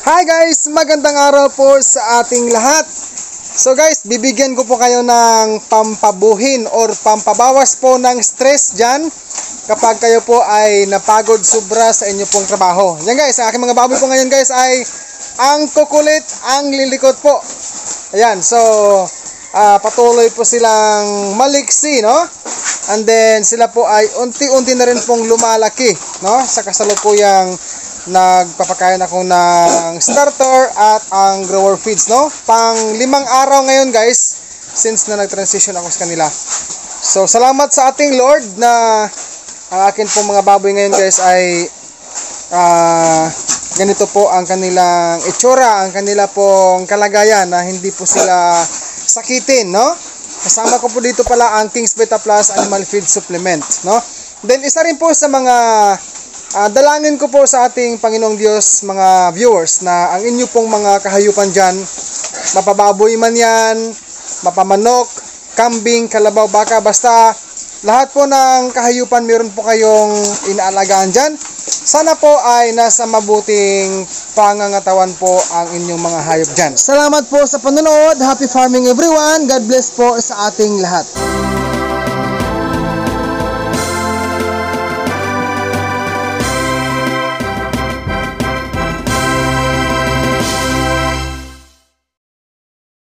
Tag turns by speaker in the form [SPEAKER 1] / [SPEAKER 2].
[SPEAKER 1] Hi guys! Magandang araw po sa ating lahat. So guys, bibigyan ko po kayo ng pampabuhin or pampabawas po ng stress dyan kapag kayo po ay napagod sobra sa inyo pong trabaho. Yan guys, ang aking mga baboy po ngayon guys ay ang kukulit, ang lilikot po. Ayan, so patuloy po silang maliksi, no? And then sila po ay unti-unti na rin pong lumalaki, no? Sa kasalukuyang nagpapakain ako ng starter at ang grower feeds, no? Pang 5 araw ngayon guys since na nag-transition ako sa kanila. So salamat sa ating Lord na ang akin pong mga baboy ngayon guys ay ganito po ang kanilang itsura, ang kanila pong kalagayan na hindi po sila sakitin, no? Kasama ko po dito pala ang King's Beta Plus Animal Feed Supplement, no? Then isa rin po sa mga dalangin ko po sa ating Panginoong Diyos, mga viewers, na ang inyo pong mga kahayupan dyan, mapababoy man yan, mapamanok, kambing, kalabaw, baka, basta lahat po ng kahayupan meron po kayong inaalagaan dyan. Sana po ay nasa mabuting pangangatawan po ang inyong mga hayop dyan. Salamat po sa panonood. Happy farming everyone. God bless po sa ating lahat.